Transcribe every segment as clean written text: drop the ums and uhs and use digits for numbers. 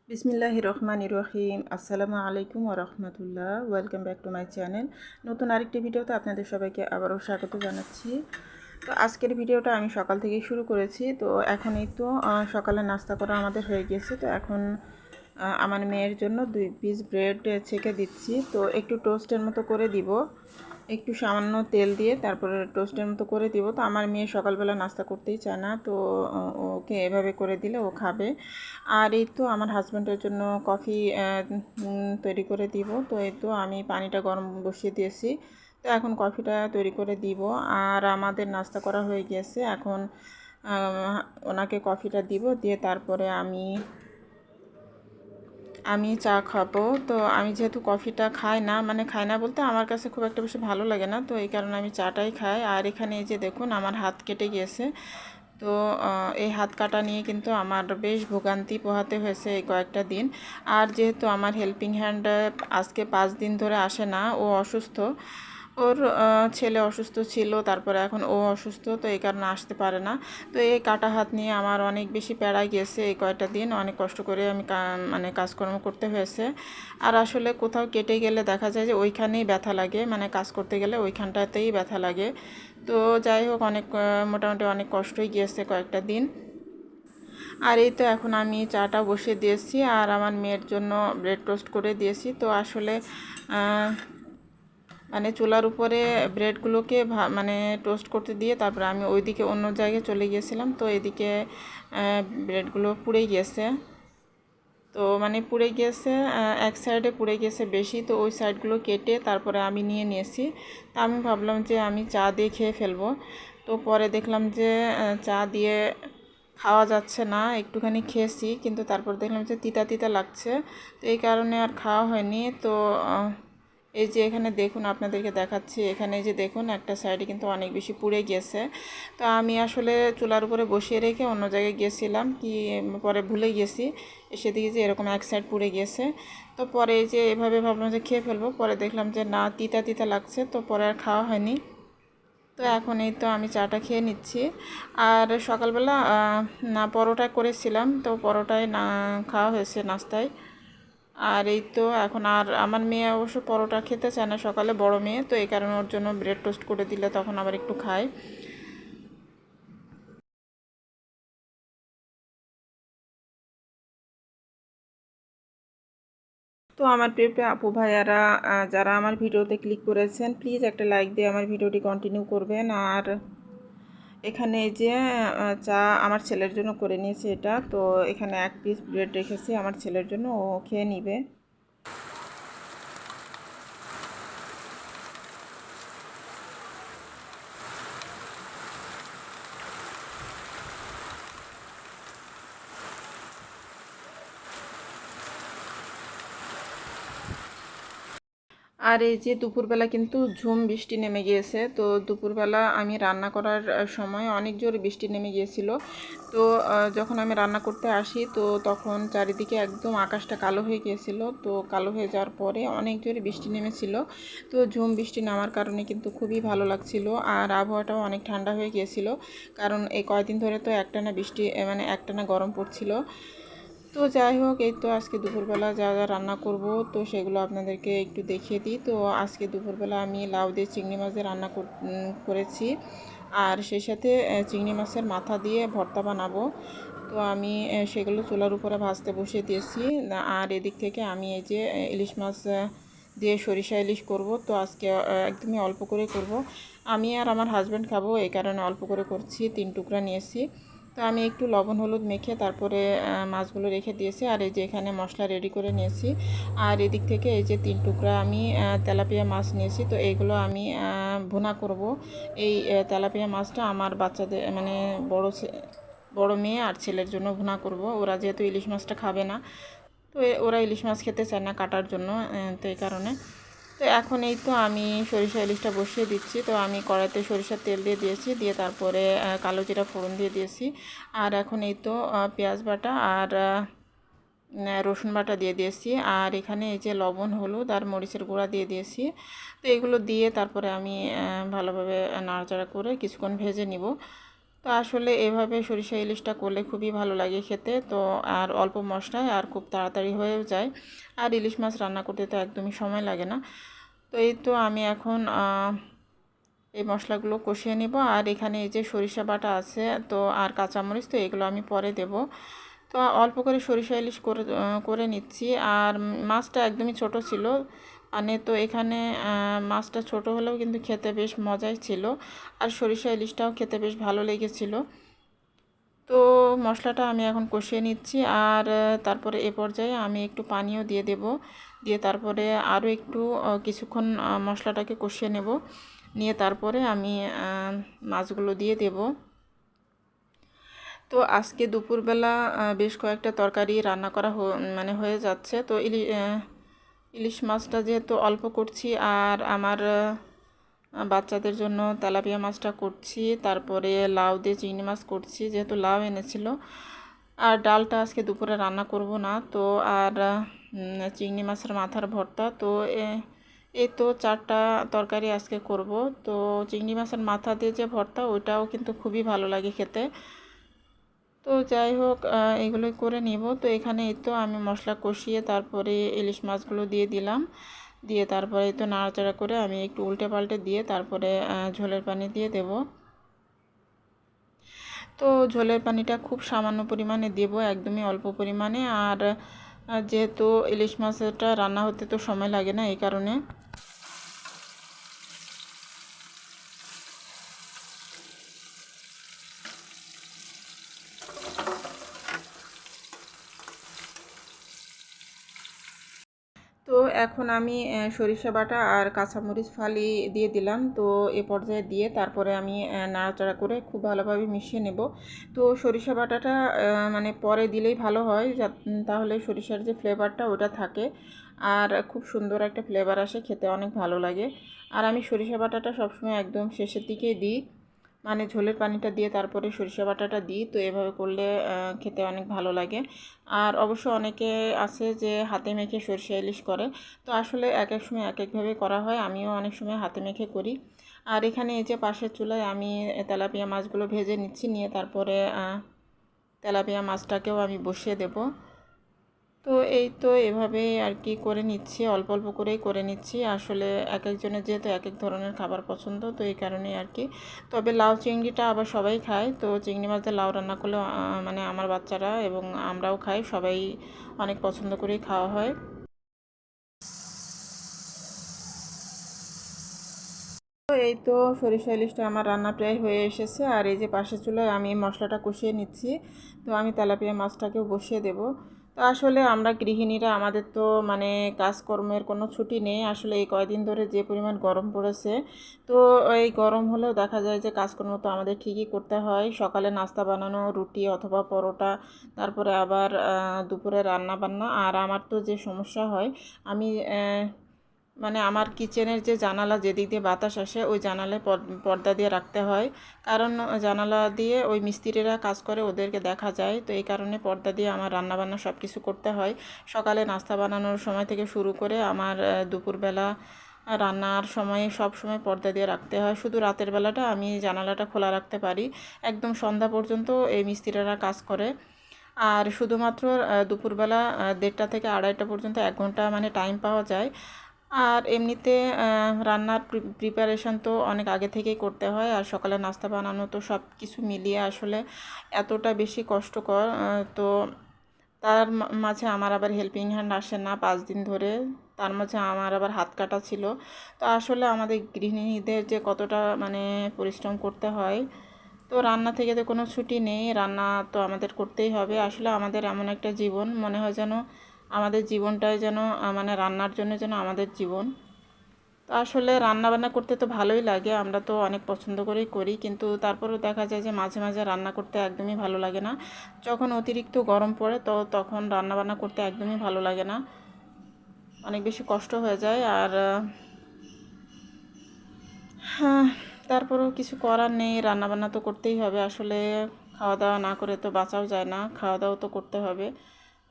বিসমিল্লাহির রহমানির রহিম। আসসালামু আলাইকুম ওয়া রাহমাতুল্লাহ। Welcome back to my channel. নতুন আরেকটি ভিডিওতে আপনাদের সবাইকে আবারও স্বাগত জানাচ্ছি। তো আজকের ভিডিওটা আমি সকাল থেকেই শুরু করেছি। তো এখন এই তো সকালে নাস্তা করা আমাদের হয়ে গেছে। তো এখন আমার মেয়ের জন্য 2 পিস ব্রেড ছেঁকে দিচ্ছি। তো একটু টোস্টের মতো করে দিব, একটু সামান্য তেল দিয়ে তারপরে টোস্টের মতো করে দিব। তো আমার মেয়ে সকালবেলা নাস্তা করতেই চায় না, তো ওকে এভাবে করে দিলে ও খাবে। আর এই তো আমার হাজব্যান্ডের জন্য কফি তৈরি করে দিব। তো এই তো আমি পানিটা গরম বসিয়ে দিয়েছি। তো এখন কফিটা তৈরি করে দিব। আর আমাদের নাস্তা করা হয়ে গিয়েছে। এখন ওনাকে কফিটা দিব, দিয়ে তারপরে আমি চা খাবো। তো আমি যেহেতু কফিটা খাই না, মানে খাই না বলতে আমার কাছে খুব একটা বেশি ভালো লাগে না, তো এই কারণে আমি চাটাই খাই। আর এখানে এই যে দেখুন আমার হাত কেটে গিয়েছে। তো এই হাত কাটা নিয়ে কিন্তু আমার বেশ ভোগান্তি পোহাতে হয়েছে এই কয়েকটা দিন। আর যেহেতু আমার হেল্পিং হ্যান্ড আজকে 5 দিন ধরে আসে না, ও অসুস্থ। ওর ছেলে অসুস্থ ছিল, তারপরে এখন ও অসুস্থ, তো এই কারণে আসতে পারে না। তো এই কাটা হাত নিয়ে আমার অনেক বেশি প্যারা গিয়েছে এই কয়টা দিন। অনেক কষ্ট করে আমি মানে কাজকর্ম করতে হয়েছে। আর আসলে কোথাও কেটে গেলে দেখা যায় যে ওইখানেই ব্যথা লাগে, মানে কাজ করতে গেলে ওইখানটাতেই ব্যথা লাগে। তো যাই হোক, অনেক মোটামুটি অনেক কষ্টই গিয়েছে কয়েকটা দিন। আর এই তো এখন আমি চাটা বসিয়ে দিয়েছি আর আমার মেয়ের জন্য ব্রেড টোস্ট করে দিয়েছি। তো আসলে মানে চুলার উপরে ব্রেডগুলোকে মানে টোস্ট করতে দিয়ে তারপরে আমি ওইদিকে অন্য জায়গায় চলে গিয়েছিলাম। তো এদিকে ব্রেডগুলো পুড়ে গিয়েছে। তো মানে পুড়ে গিয়েছে, এক সাইডে পুড়ে গিয়েছে বেশি, তো ওই সাইডগুলো কেটে তারপরে আমি নিয়েছি। তা আমি ভাবলাম যে আমি চা দিয়ে খেয়ে ফেলবো। তো পরে দেখলাম যে চা দিয়ে খাওয়া যাচ্ছে না। একটুখানি খেয়েছি, কিন্তু তারপর দেখলাম যে তিতা তিতা লাগছে। তো এই কারণে আর খাওয়া হয়নি। তো এই যে এখানে দেখুন, আপনাদেরকে দেখাচ্ছি, এখানে যে দেখুন একটা সাইডে কিন্তু অনেক বেশি পুড়ে গিয়েছে। তো আমি আসলে চুলার উপরে বসিয়ে রেখে অন্য জায়গায় গিয়েছিলাম, কি পরে ভুলে গেছি, এসে দেখি যে এরকম এক সাইড পুড়ে গিয়েছে। তো পরে এই যে এভাবে ভাবলাম যে খেয়ে ফেলবো, পরে দেখলাম যে না, তিতা তিতা লাগছে, তো পরে আর খাওয়া হয়নি। তো এখন এই তো আমি চাটা খেয়ে নিচ্ছি। আর সকালবেলা না পরোটা করেছিলাম, তো পরোটায় না খাওয়া হয়েছে নাস্তায়। আর এই তো এখন আর আমার মেয়ে অবশ্য পরোটা খেতে চায় না সকালে, বড় মেয়ে, তো এই কারণে ওর জন্য ব্রেড টোস্ট করে দিলে তখন আবার একটু খায়। তো আমার প্রিয় প্রিয় আপু ভাইয়ারা, যারা আমার ভিডিওতে ক্লিক করেছেন, প্লিজ একটা লাইক দিয়ে আমার ভিডিওটি কন্টিনিউ করবেন। আর এখানে এই যে চা আমার ছেলের জন্য করে নিয়েছি এটা। তো এখানে 1 পিস ব্রেড রেখেছি আমার ছেলের জন্য, ও খেয়ে নিবে। আর এই যে দুপুরবেলা কিন্তু ঝুম বৃষ্টি নেমে গিয়েছে। তো দুপুরবেলা আমি রান্না করার সময় অনেক জোরে বৃষ্টি নেমে গিয়েছিল। তো যখন আমি রান্না করতে আসি, তো তখন চারিদিকে একদম আকাশটা কালো হয়ে গিয়েছিল। তো কালো হয়ে যাওয়ার পরে অনেক জোরে বৃষ্টি নেমেছিল। তো ঝুম বৃষ্টি নামার কারণে কিন্তু খুবই ভালো লাগছিল। আর আবহাওয়াটাও অনেক ঠান্ডা হয়ে গিয়েছিল, কারণ এই কয়দিন ধরে তো একটানা বৃষ্টি, মানে একটানা গরম পড়ছিল। তো যাই হোক, এই তো আজকে দুপুরবেলা যা যা রান্না করব, তো সেগুলো আপনাদেরকে একটু দেখিয়ে দিই। তো আজকে দুপুরবেলা আমি লাউ দিয়ে চিংড়ি মাছ দিয়ে রান্না করেছি। আর সেই সাথে চিংড়ি মাছের মাথা দিয়ে ভর্তা বানাবো। তো আমি সেগুলো চুলার উপরে ভাজতে বসিয়ে দিয়েছি। আর এদিক থেকে আমি এই যে ইলিশ মাছ দিয়ে সরিষা ইলিশ করব। তো আজকে একদমই অল্প করে করব। আমি আর আমার হাজব্যান্ড খাবো, এই কারণে অল্প করে করছি, 3 টুকরা নিয়েছি। তো আমি একটু লবণ হলুদ মেখে তারপরে মাছগুলো রেখে দিয়েছি। আর এই যে এখানে মশলা রেডি করে নিয়েছি। আর এদিক থেকে এই যে 3 টুকরা আমি তেলাপিয়া মাছ নিয়েছি। তো এইগুলো আমি ভুনা করব। এই তেলাপিয়া মাছটা আমার বাচ্চাদের, মানে বড় মেয়ে আর ছেলের জন্য ভুনা করব। ওরা যেহেতু ইলিশ মাছটা খাবে না, তো ওরা ইলিশ মাছ খেতে চায় না কাটার জন্য, তো এই কারণে। তো এখন এই তো আমি সরিষা ইলিশটা বসিয়ে দিচ্ছি। তো আমি কড়াইতে সরিষার তেল দিয়ে দিয়েছি, দিয়ে তারপরে কালো জিরা ফোড়ন দিয়ে দিয়েছি। আর এখন এই তো পেঁয়াজ বাটা আর রসুন বাটা দিয়ে দিয়েছি। আর এখানে এই যে লবণ হলুদ আর মরিচের গুঁড়া দিয়ে দিয়েছি। তো এগুলো দিয়ে তারপরে আমি ভালোভাবে নাড়াচাড়া করে কিছুক্ষণ ভেজে নিব। তো আসলে এভাবে সরিষা ইলিশটা করলে খুবই ভালো লাগে খেতে। তো আর অল্প মশলায় আর খুব তাড়াতাড়ি হয়েও যায়। আর ইলিশ মাছ রান্না করতে তো একদমই সময় লাগে না। তো এই তো আমি এখন এই মশলাগুলো কষিয়ে নেব। আর এখানে এই যে সরিষা বাটা আছে তো আর কাঁচামরিচ, তো এগুলো আমি পরে দেব। তো অল্প করে সরিষা ইলিশ করে নিচ্ছি। আর মাছটা একদমই ছোট ছিল, মানে তো এখানে মাছটা ছোট হলেও কিন্তু খেতে বেশ মজাই ছিল। আর সরিষা ইলিশটাও খেতে বেশ ভালো লেগেছিল। তো মশলাটা আমি এখন কষিয়ে নিচ্ছি। আর তারপরে এ পর্যায়ে আমি একটু পানিও দিয়ে দেব। দিয়ে তারপরে আরও একটু কিছুক্ষণ মশলাটাকে কষিয়ে নেব। নিয়ে তারপরে আমি মাছগুলো দিয়ে দেব। তো আজকে দুপুরবেলা বেশ কয়েকটা তরকারি রান্না করা মানে হয়ে যাচ্ছে। তো ইলিশ মাছটা যেহেতু অল্প করছি, আর আমার বাচ্চাদের জন্য তেলাপিয়া মাছটা করছি, তারপরে লাউ দিয়ে চিংড়ি মাছ করছি যেহেতু লাউ এনেছিল। আর ডালটা আজকে দুপুরে রান্না করব না। তো আর চিংড়ি মাছের মাথার ভর্তা। তো এই তো 4টা তরকারি আজকে করব। তো চিংড়ি মাছের মাথা দিয়ে যে ভর্তা, ওইটাও কিন্তু খুবই ভালো লাগে খেতে। তো যাই হোক, এগুলোই করে নিব। তো এখানে এই তো আমি মশলা কষিয়ে তারপরে ইলিশ মাছগুলো দিয়ে দিলাম। দিয়ে তারপরে এই তো নাড়াচাড়া করে আমি একটু উল্টে পাল্টে দিয়ে তারপরে ঝোলের পানি দিয়ে দেব। তো ঝোলের পানিটা খুব সামান্য পরিমাণে দেব, একদমই অল্প পরিমাণে। আর যেহেতু ইলিশ মাছটা রান্না হতে তো সময় লাগে না, এই কারণে। তো এখন আমি সরিষা বাটা আর কাঁচামরিচ ফালি দিয়ে দিলাম। তো এ পর্যায়ে দিয়ে তারপরে আমি নাড়াচাড়া করে খুব ভালোভাবে মিশিয়ে নেব। তো সরিষা বাটাটা মানে পরে দিলেই ভালো হয়, তাহলে সরিষার যে ফ্লেভারটা ওটা থাকে আর খুব সুন্দর একটা ফ্লেভার আসে, খেতে অনেক ভালো লাগে। আর আমি সরিষা বাটাটা সবসময় একদম শেষের দিকেই দিই, মানে ঝোলের পানিটা দিয়ে তারপরে সরিষা বাটাটা দিই। তো এভাবে করলে খেতে অনেক ভালো লাগে। আর অবশ্য অনেকে আছে যে হাতে মেখে সরিষা ইলিশ করে। তো আসলে এক এক সময় এক একভাবে করা হয়, আমিও অনেক সময় হাতে মেখে করি। আর এখানে এই যে পাশের চুলায় আমি তেলাপিয়া মাছগুলো ভেজে নিচ্ছি। নিয়ে তারপরে তেলাপিয়া মাছটাকেও আমি বসিয়ে দেব। তো এই তো এভাবে আর কি করে নিচ্ছি, অল্প অল্প করেই করে নিচ্ছি। আসলে এক একজনের যেহেতু এক এক ধরনের খাবার পছন্দ, তো এই কারণেই আর কি। তবে লাউ চিংড়িটা আবার সবাই খায়। তো চিংড়ি মাছ দিয়ে লাউ রান্না করলে মানে আমার বাচ্চারা এবং আমরাও খাই, সবাই অনেক পছন্দ করেই খাওয়া হয়। তো এই তো সরিষা ইলিশটা আমার রান্না প্রায় হয়ে এসেছে। আর এই যে পাশের চুলায় আমি মশলাটা কষিয়ে নিচ্ছি। তো আমি তেলাপিয়া মাছটাকেও বসিয়ে দেব। তো আসলে আমরা গৃহিণীরা, আমাদের তো মানে কাজকর্মের কোনো ছুটি নেই। আসলে এই কয়দিন ধরে যে পরিমাণ গরম পড়েছে, তো এই গরম হলেও দেখা যায় যে কাজকর্ম তো আমাদের ঠিকই করতে হয়। সকালে নাস্তা বানানো, রুটি অথবা পরোটা, তারপরে আবার দুপুরে রান্না বান্না। আর আমার তো যে সমস্যা হয়, আমি মানে আমার কিচেনের যে জানালা, যেদিক দিয়ে বাতাস আসে, ওই জানালায় পর্দা দিয়ে রাখতে হয়। কারণ জানালা দিয়ে ওই মিস্ত্রিরা কাজ করে, ওদেরকে দেখা যায়। তো এই কারণে পর্দা দিয়ে আমার রান্নাবান্না সব কিছু করতে হয়। সকালে নাস্তা বানানোর সময় থেকে শুরু করে আমার দুপুরবেলা রান্নার সময় সব সময় পর্দা দিয়ে রাখতে হয়। শুধু রাতের বেলাটা আমি জানালাটা খোলা রাখতে পারি। একদম সন্ধ্যা পর্যন্ত এই মিস্ত্রিরা কাজ করে। আর শুধুমাত্র দুপুরবেলা 1:30 থেকে 2:30 পর্যন্ত 1 ঘন্টা মানে টাইম পাওয়া যায়। আর এমনিতে রান্নার প্রিপারেশন তো অনেক আগে থেকেই করতে হয়। আর সকালে নাস্তা বানানো, তো সব কিছু মিলিয়ে আসলে এতটা বেশি কষ্টকর। তো তার মাঝে আমার আবার হেল্পিং হ্যান্ড আসে না 5 দিন ধরে। তার মাঝে আমার আবার হাত কাটা ছিল। তো আসলে আমাদের গৃহিণীদের যে কতটা মানে পরিশ্রম করতে হয়। তো রান্না থেকে তো কোনো ছুটি নেই, রান্না তো আমাদের করতেই হবে। আসলে আমাদের এমন একটা জীবন, মনে হয় যেন আমাদের জীবনটাই যেন মানে রান্নার জন্য যেন আমাদের জীবন। তো আসলে রান্না বান্না করতে তো ভালোই লাগে, আমরা তো অনেক পছন্দ করেই করি। কিন্তু তারপরেও দেখা যায় যে মাঝে মাঝে রান্না করতে একদমই ভালো লাগে না। যখন অতিরিক্ত গরম পড়ে তো তখন রান্না বান্না করতে একদমই ভালো লাগে না, অনেক বেশি কষ্ট হয়ে যায়। আর হ্যাঁ, তারপরেও কিছু করার নেই, রান্নাবান্না তো করতেই হবে। আসলে খাওয়া দাওয়া না করে তো বাঁচাও যায় না, খাওয়া দাওয়া তো করতে হবে।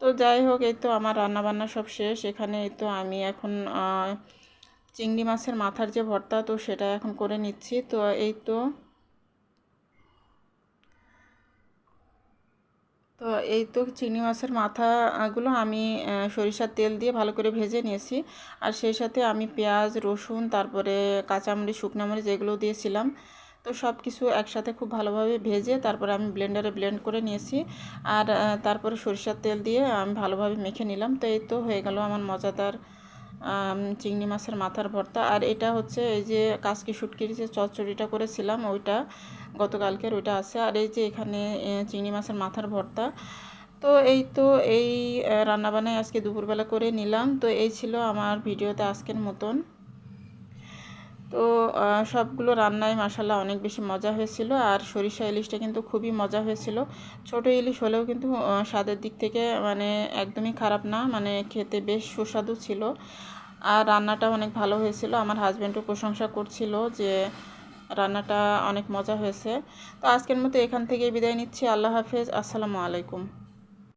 তো যাই হোক, এই তো আমার রান্নাবান্না সব শেষ। এখানে এই তো আমি এখন চিংড়ি মাছের মাথার যে ভর্তা, তো সেটা এখন করে নিচ্ছি। তো এই তো তো এই তো চিংড়ি মাছের মাথাগুলো আমি সরিষার তেল দিয়ে ভালো করে ভেজে নিয়েছি। আর সেই সাথে আমি পেঁয়াজ, রসুন, তারপরে কাঁচামরিচ, শুকনো মরিচ এগুলো দিয়েছিলাম। তো সব কিছু একসাথে খুব ভালোভাবে ভেজে তারপরে আমি ব্লেন্ডারে ব্লেন্ড করে নিয়েছি। আর তারপরে সরিষার তেল দিয়ে আমি ভালোভাবে মেখে নিলাম। তো এই তো হয়ে গেল আমার মজাদার চিংড়ি মাছের মাথার ভর্তা। আর এটা হচ্ছে এই যে কাসকি শুটকির যে চচ্চড়িটা করেছিলাম ওইটা গতকালকের, ওইটা আছে। আর এই যে এখানে চিংড়ি মাছের মাথার ভর্তা। তো এই তো এই রান্নাবান্নায় আজকে দুপুরবেলা করে নিলাম। তো এই ছিল আমার ভিডিওতে আজকের মতন। তো সবগুলো রান্নায় মাশাআল্লাহ অনেক বেশি মজা হয়েছিল। আর সরিষা ইলিশটা কিন্তু খুবই মজা হয়েছিল। ছোট ইলিশ হলেও কিন্তু স্বাদের দিক থেকে মানে একদমই খারাপ না, মানে খেতে বেশ সুস্বাদু ছিল। আর রান্নাটা অনেক ভালো হয়েছিল। আমার হাজব্যান্ডও প্রশংসা করছিল যে রান্নাটা অনেক মজা হয়েছে। তো আজকের মতো এখান থেকেই বিদায় নিচ্ছি। আল্লাহ হাফেজ, আসসালামু আলাইকুম।